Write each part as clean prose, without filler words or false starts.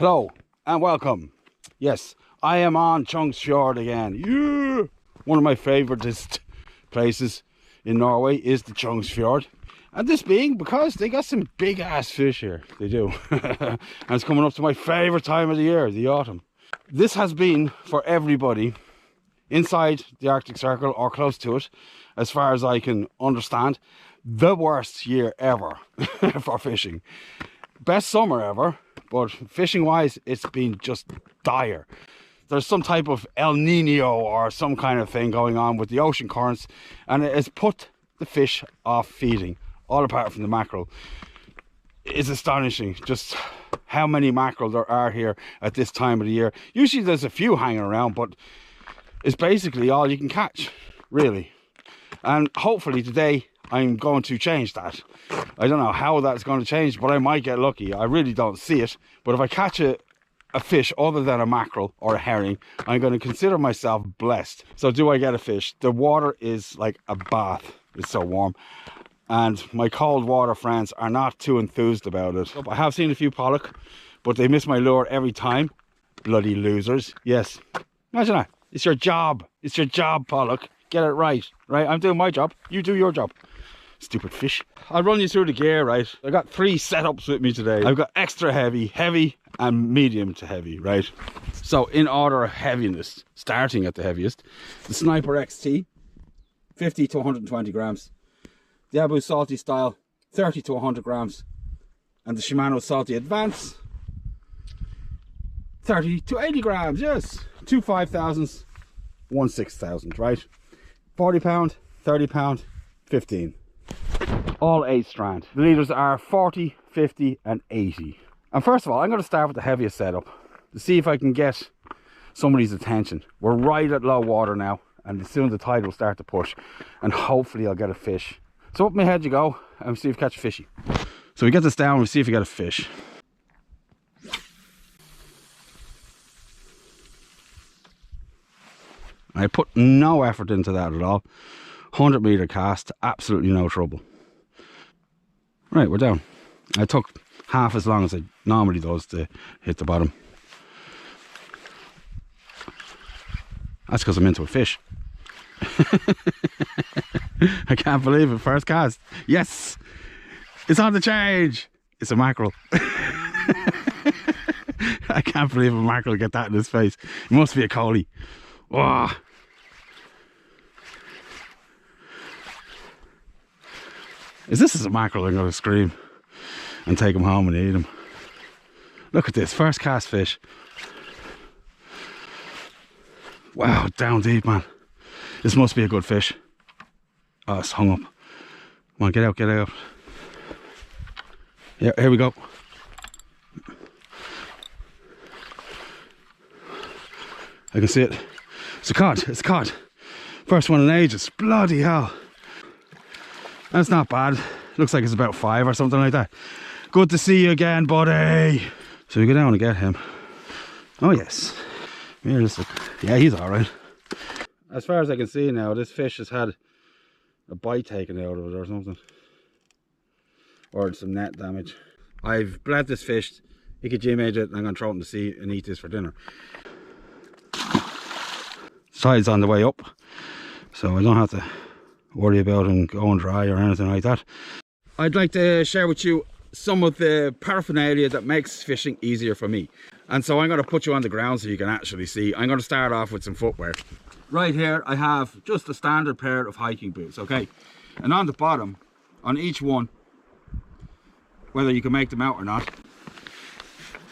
Hello and welcome. Yes, I am on Chunks Fjord again. Yeah! One of my favouriteest places in Norway is the Chunks Fjord. And this being because they got some big ass fish here. They do. And it's coming up to my favourite time of the year, the autumn. This has been for everybody inside the Arctic Circle or close to it, as far as I can understand, the worst year ever for fishing. Best summer ever, but fishing wise it's been just dire. There's some type of El Nino or some kind of thing going on with the ocean currents, and it has put the fish off feeding, all apart from the mackerel. It's astonishing just how many mackerel there are here at this time of the year. Usually there's a few hanging around, but it's basically all you can catch, really. And hopefully today I'm going to change that. I don't know how that's going to change, but I might get lucky. I really don't see it. But if I catch a fish other than a mackerel or a herring, I'm going to consider myself blessed. So do I get a fish? The water is like a bath. It's so warm. And my cold water friends are not too enthused about it. I have seen a few pollock, but they miss my lure every time. Bloody losers. Yes. Imagine that. It's your job. It's your job, pollock. Get it right. Right? I'm doing my job. You do your job. Stupid fish. I'll run you through the gear, right? I got 3 setups with me today. I've got extra heavy, heavy, and medium to heavy, right? So in order of heaviness, starting at the heaviest, the Sniper XT, 50 to 120 grams. The Abu Salty Style, 30 to 100 grams. And the Shimano Salty Advance, 30 to 80 grams, yes. 2 5,000s, 1 6,000, right? 40 pound, 30 pound, 15. All 8 strand. The leaders are 40, 50 and 80. And first of all, I'm going to start with the heaviest setup to see if I can get somebody's attention. We're right at low water now, and soon the tide will start to push, and hopefully I'll get a fish. So up my head you go, and see if you catch a fishy. So we get this down, we see if we get a fish. I put no effort into that at all. 100 meter cast, absolutely no trouble. Right, we're down. I took half as long as I normally does to hit the bottom. That's because I'm into a fish. I can't believe it, first cast. Yes, it's on the change. It's a mackerel. I can't believe a mackerel will get that in his face. It must be a collie. Wow. If this is a mackerel, I'm going to scream and take him home and eat him. Look at this, first cast fish. Wow, down deep, man. This must be a good fish. Oh, it's hung up. Come on, get out, get out. Yeah, here we go. I can see it. It's a cod, it's a cod. First one in ages, bloody hell. That's not bad. Looks like it's about 5 or something like that. Good to see you again, buddy. So we go down and get him. Oh yes. Here, let's look. Yeah, he's all right. As far as I can see now, this fish has had a bite taken out of it or something, or some net damage. I've bled this fish, Ikejimaged it, and I'm going to throw it in the sea and eat this for dinner. Tide's on the way up, so I don't have to worry about him going dry or anything like that. I'd like to share with you some of the paraphernalia that makes fishing easier for me. And so I'm going to put you on the ground so you can actually see. I'm going to start off with some footwear. Right here I have just a standard pair of hiking boots, okay? And on the bottom, on each one, whether you can make them out or not,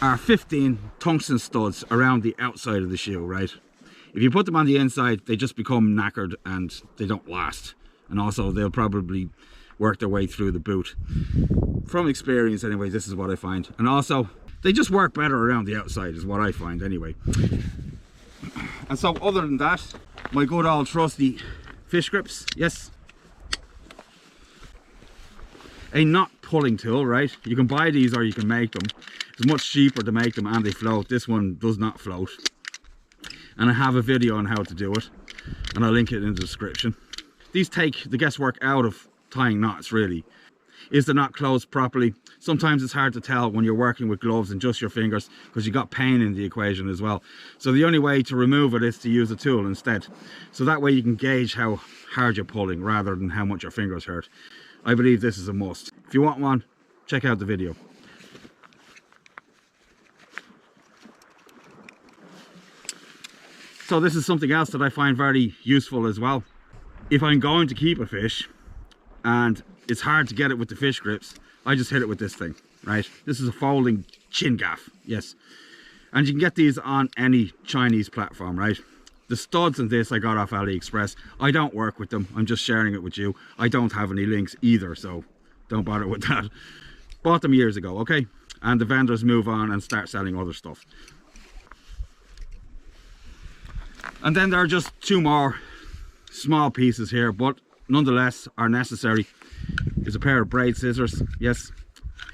are 15 tungsten studs around the outside of the shoe, right? If you put them on the inside, they just become knackered and they don't last. And also they'll probably work their way through the boot. From experience anyway, this is what I find. And also, they just work better around the outside is what I find anyway. And so other than that, my good old trusty fish grips, yes. A knot pulling tool, right? You can buy these or you can make them. It's much cheaper to make them and they float. This one does not float. And I have a video on how to do it, and I'll link it in the description. These take the guesswork out of tying knots, really. is they're not closed properly. Sometimes it's hard to tell when you're working with gloves and just your fingers, because you got pain in the equation as well. So the only way to remove it is to use a tool instead. So that way you can gauge how hard you're pulling rather than how much your fingers hurt. I believe this is a must. If you want one, check out the video. So this is something else that I find very useful as well. If I'm going to keep a fish and it's hard to get it with the fish grips, I just hit it with this thing, right? This is a folding chin gaff, yes. And you can get these on any Chinese platform, right? The studs in this I got off AliExpress. I don't work with them, I'm just sharing it with you. I don't have any links either, so don't bother with that. Bought them years ago, okay? And the vendors move on and start selling other stuff. And then there are just two more small pieces here, but nonetheless are necessary. There's a pair of braid scissors, yes.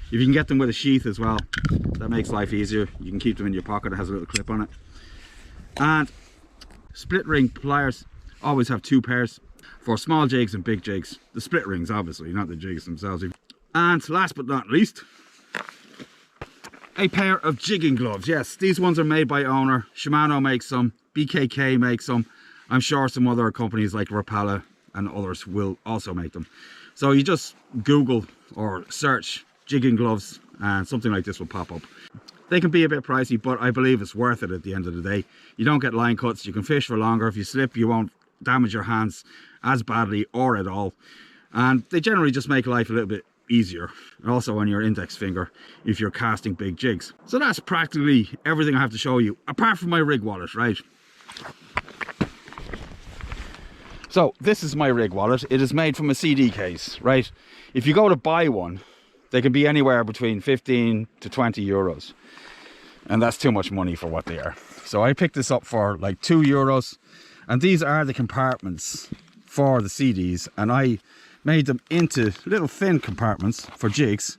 If you can get them with a sheath as well, that makes life easier. You can keep them in your pocket, it has a little clip on it. And split ring pliers, always have two pairs for small jigs and big jigs. The split rings obviously, not the jigs themselves. And last but not least, a pair of jigging gloves. Yes, these ones are made by Owner. Shimano makes some, BKK makes some. I'm sure some other companies like Rapala and others will also make them. So you just Google or search jigging gloves and something like this will pop up. They can be a bit pricey, but I believe it's worth it at the end of the day. You don't get line cuts, you can fish for longer. If you slip, you won't damage your hands as badly or at all. And they generally just make life a little bit easier, and also on your index finger if you're casting big jigs. So that's practically everything I have to show you, apart from my rig wallet, right? So this is my rig wallet. It is made from a CD case, right? If you go to buy one, they can be anywhere between 15 to 20 euros. And that's too much money for what they are. So I picked this up for like 2 euros. And these are the compartments for the CDs. And I made them into little thin compartments for jigs,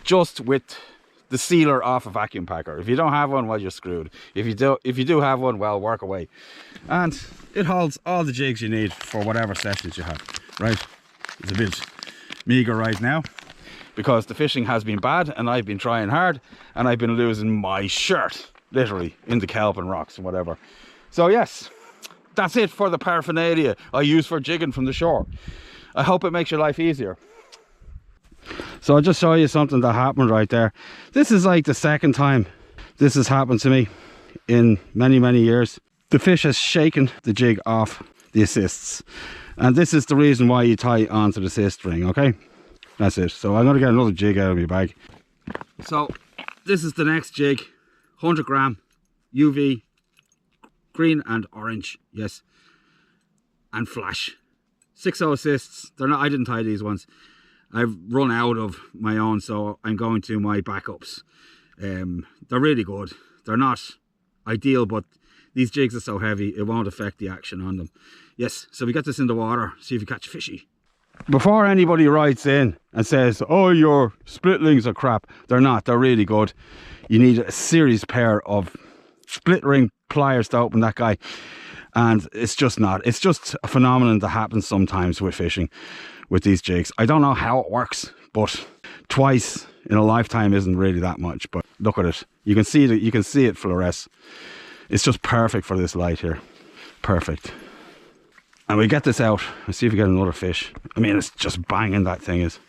just with the sealer off a vacuum packer. If you don't have one, well, you're screwed. If you do have one, well, work away. And it holds all the jigs you need for whatever sessions you have, right? It's a bit meager right now because the fishing has been bad and I've been trying hard and I've been losing my shirt, literally, in the kelp and rocks and whatever. So yes, that's it for the paraphernalia I use for jigging from the shore. I hope it makes your life easier. So I'll just show you something that happened right there. This is like the second time this has happened to me in many years. The fish has shaken the jig off the assists. And this is the reason why you tie onto the assist ring, okay? That's it. So I'm going to get another jig out of my bag. So this is the next jig. 100 gram UV, green and orange, yes. And flash. 6/0 assists. They're not, I didn't tie these ones. I've run out of my own, so I'm going to my backups. They're really good. They're not ideal, but these jigs are so heavy it won't affect the action on them. Yes, so we get this in the water, see if we catch a fishy. Before anybody writes in and says, oh, your splitlings are crap, they're not. They're really good. You need a serious pair of split ring pliers to open that guy. And it's just not. It's just a phenomenon that happens sometimes with fishing with these jigs. I don't know how it works, but twice in a lifetime isn't really that much. But look at it. You can see it. You can see it fluoresce. It's just perfect for this light here. Perfect. And we get this out. Let's see if we get another fish. I mean, it's just banging, that thing is.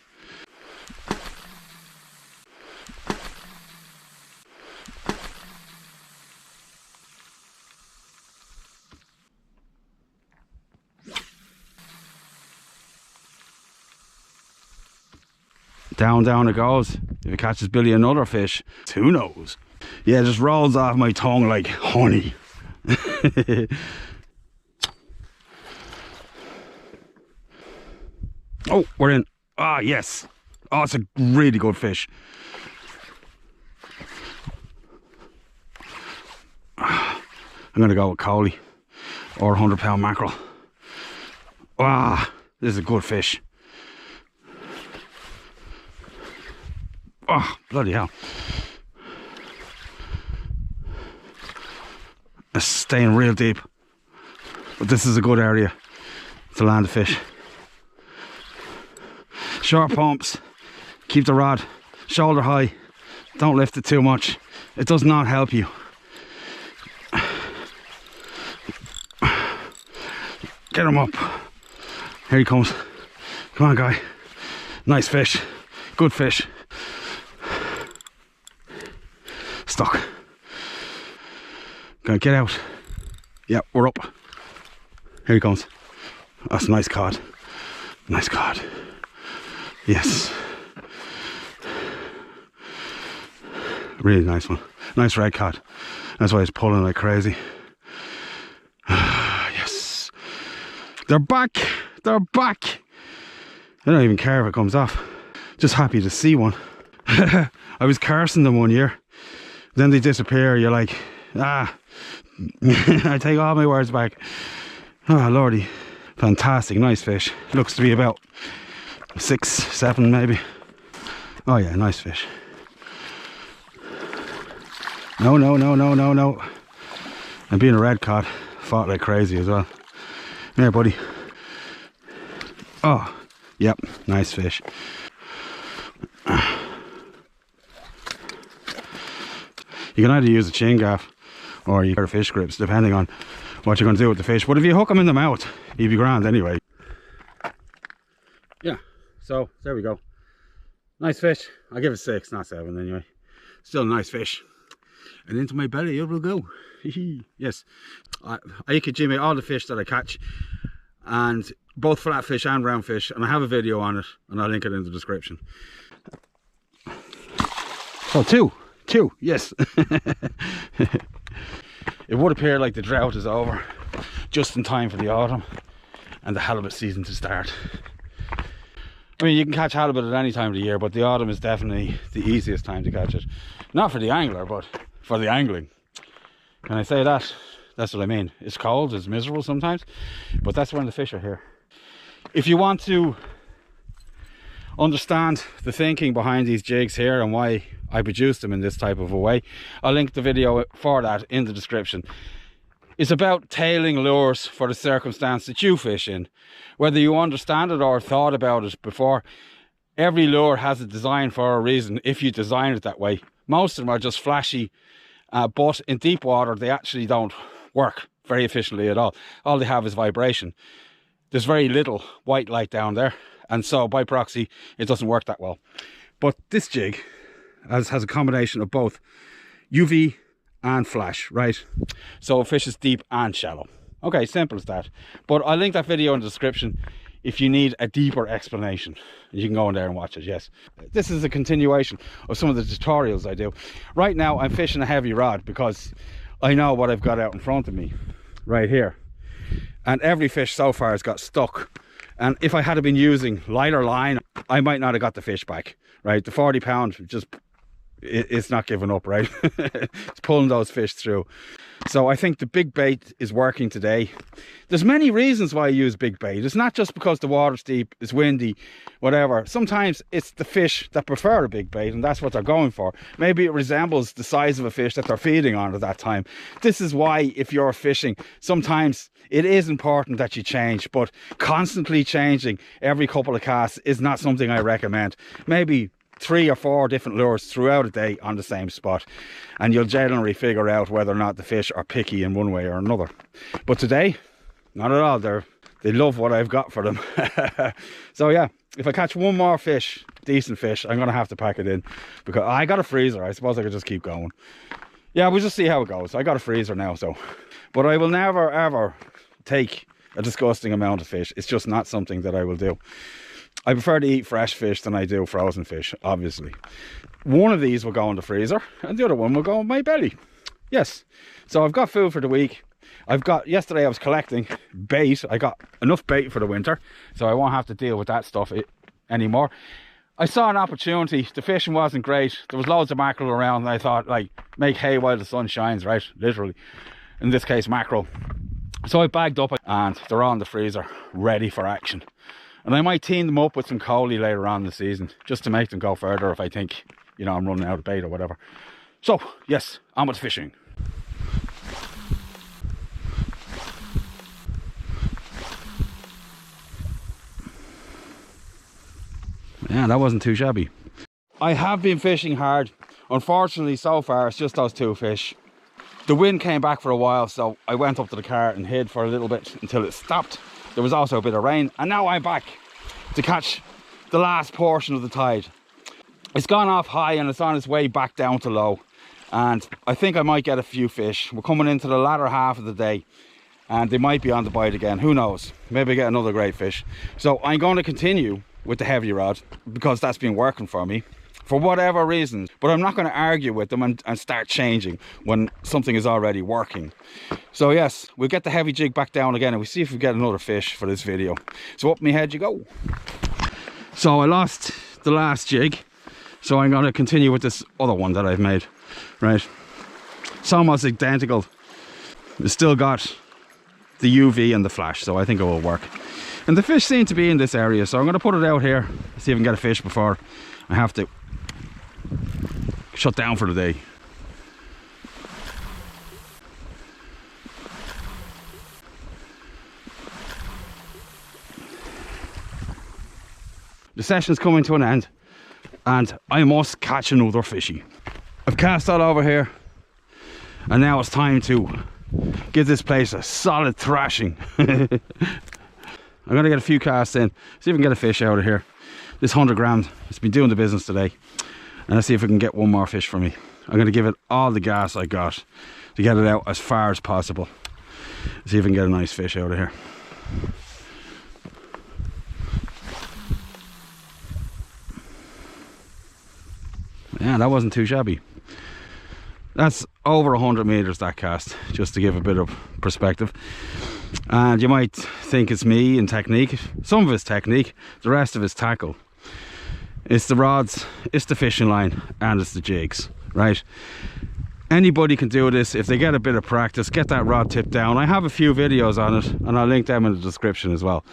Down it goes. If it catches Billy another fish, who knows? Yeah, it just rolls off my tongue like honey. Oh, we're in. Ah, yes. Oh, it's a really good fish. I'm going to go with Coley or 100-pound mackerel. Ah, this is a good fish. Oh, bloody hell. It's staying real deep. But this is a good area to land a fish. Short pumps, Keep the rod shoulder high. Don't lift it too much. It does not help you. Get him up. Here he comes. Come on, guy. Nice fish. Good fish. Stuck. Gonna get out. Yeah, we're up. Here he comes. That's a nice cod. Nice cod. Yes. Really nice one. Nice red cod. That's why it's pulling like crazy. Yes. They're back. They're back. I don't even care if it comes off. Just happy to see one. I was cursing them one year. Then they disappear. You're like, ah. I take all my words back. Oh lordy. Fantastic. Nice fish. Looks to be about 6, 7 maybe. Oh yeah, nice fish. No, no, no, no, no, no. And being a red cod, fought like crazy as well. Here, buddy. Oh, yep, nice fish. You can either use a chain gaff or you got fish grips, depending on what you're going to do with the fish. But if you hook them in the mouth, you'd be grand anyway. Yeah, so there we go. Nice fish. I'll give it 6, not 7 anyway. Still a nice fish. And into my belly it will go. Yes, I could jimmy all the fish that I catch, and both flatfish and roundfish, and I have a video on it and I'll link it in the description. So two, yes. It would appear like the drought is over, just in time for the autumn and the halibut season to start. I mean, you can catch halibut at any time of the year, but the autumn is definitely the easiest time to catch it. Not for the angler, but for the angling. Can I say that? That's what I mean. It's cold, it's miserable sometimes, but that's when the fish are here. If you want to understand the thinking behind these jigs here and why I produce them in this type of a way, I'll link the video for that in the description. It's about tailing lures for the circumstance that you fish in. Whether you understand it or thought about it before, every lure has a design for a reason if you design it that way. Most of them are just flashy, but in deep water they actually don't work very efficiently at all. All they have is vibration. There's very little white light down there, and so by proxy it doesn't work that well. But this jig has a combination of both UV and flash, right? So it fishes deep and shallow. Okay, simple as that. But I'll link that video in the description if you need a deeper explanation. You can go in there and watch it, yes. This is a continuation of some of the tutorials I do. Right now I'm fishing a heavy rod because I know what I've got out in front of me right here, and every fish so far has got stuck. And if I had been using lighter line, I might not have got the fish back, right? The 40 pound just, it's not giving up, right? It's pulling those fish through. So I think the big bait is working today. There's many reasons why I use big bait. It's not just because the water's deep, it's windy, whatever. Sometimes it's the fish that prefer a big bait and that's what they're going for. Maybe it resembles the size of a fish that they're feeding on at that time. This is why if you're fishing, sometimes it is important that you change, but constantly changing every couple of casts is not something I recommend. Maybe 3 or 4 different lures throughout a day on the same spot, and you'll generally figure out whether or not the fish are picky in one way or another. But today, not at all. They love what I've got for them. So yeah, if I catch one more fish, decent fish, I'm gonna have to pack it in because I got a freezer. I suppose I could just keep going. Yeah, we'll just see how it goes. I got a freezer now, so. But I will never ever take a disgusting amount of fish. It's just not something that I will do. I prefer to eat fresh fish than I do frozen fish, obviously. One of these will go in the freezer and the other one will go in my belly. Yes. So I've got food for the week. Yesterday I was collecting bait. I got enough bait for the winter, so I won't have to deal with that stuff anymore. I saw an opportunity. The fishing wasn't great. There was loads of mackerel around and I thought, like, make hay while the sun shines, right? Literally. In this case, mackerel. So I bagged up and they're all in the freezer, ready for action. And I might team them up with some coley later on in the season, just to make them go further if I think, you know, I'm running out of bait or whatever. So, yes, on with fishing. Yeah, that wasn't too shabby. I have been fishing hard. Unfortunately, so far, it's just those two fish. The wind came back for a while, so I went up to the car and hid for a little bit until it stopped. There was also a bit of rain, and now I'm back to catch the last portion of the tide. It's gone off high and it's on its way back down to low. And I think I might get a few fish. We're coming into the latter half of the day, and they might be on the bite again. Who knows? Maybe get another great fish. So I'm going to continue with the heavy rod because that's been working for me for whatever reason. But I'm not going to argue with them and start changing when something is already working. So yes, we'll get the heavy jig back down again and we'll see if we get another fish for this video. So up my head you go. So I lost the last jig, so I'm going to continue with this other one that I've made. Right, it's almost identical. It's still got the UV and the flash, so I think it will work. And the fish seem to be in this area, so I'm going to put it out here, see if I can get a fish before I have to shut down for the day. The session's coming to an end and I must catch another fishy. I've cast all over here and now it's time to give this place a solid thrashing. I'm going to get a few casts in, see if I can get a fish out of here. This 100 grams, it's been doing the business today, and let's see if I can get one more fish for me. I'm going to give it all the gas I got to get it out as far as possible. See if I can get a nice fish out of here. Yeah, that wasn't too shabby. That's over 100 meters, that cast, just to give a bit of perspective. And you might think it's me and technique. Some of it's technique, the rest of it's tackle. It's the rods, it's the fishing line, and it's the jigs, right? Anybody can do this if they get a bit of practice. Get that rod tip down. I have a few videos on it and I'll link them in the description as well.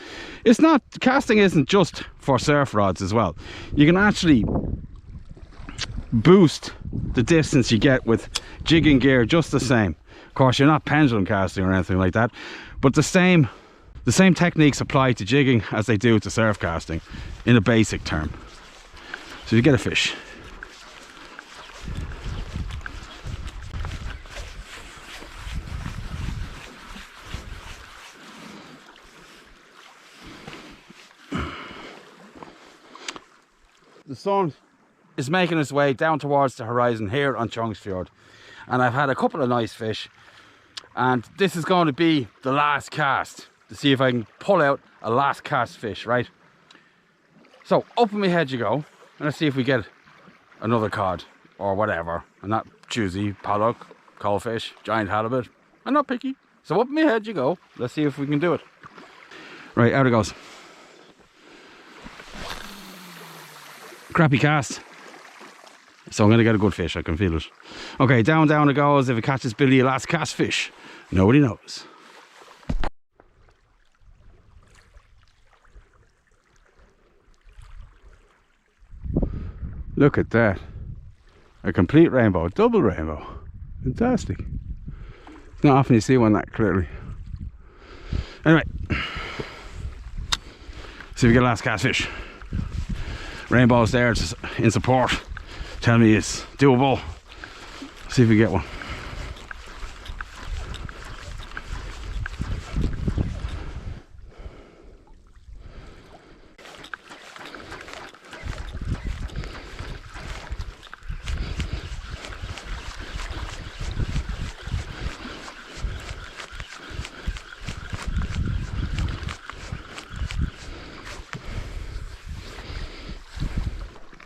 It's not, casting isn't just for surf rods as well. You can actually boost the distance you get with jigging gear just the same. Of course, you're not pendulum casting or anything like that, but the same techniques apply to jigging as they do to surf casting in a basic term. So you get a fish. The sun is making its way down towards the horizon here on Fjord, and I've had a couple of nice fish, and this is going to be the last cast to see if I can pull out a last cast fish, right? So up in my head you go, and let's see if we get another cod or whatever. I'm not choosy, pollock, coalfish, giant halibut. I'm not picky. So up in my head you go. Let's see if we can do it. Right, out it goes. Crappy cast. So I'm going to get a good fish, I can feel it. Okay, down it goes. If it catches Billy, a last cast fish. Nobody knows. Look at that. A complete rainbow, double rainbow. Fantastic. It's not often you see one that clearly. Anyway. See if we get a last cast fish. Rainbow's there in support. Tell me it's doable. See if we get one.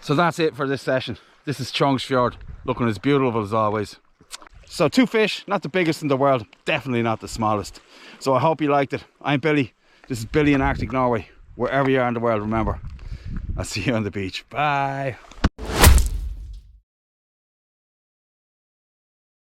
So that's it for this session. This is Fjord, looking as beautiful as always. So 2 fish, not the biggest in the world, definitely not the smallest. So I hope you liked it. I'm Billy. This is Billy in Arctic Norway. Wherever you are in the world, remember, I'll see you on the beach. Bye.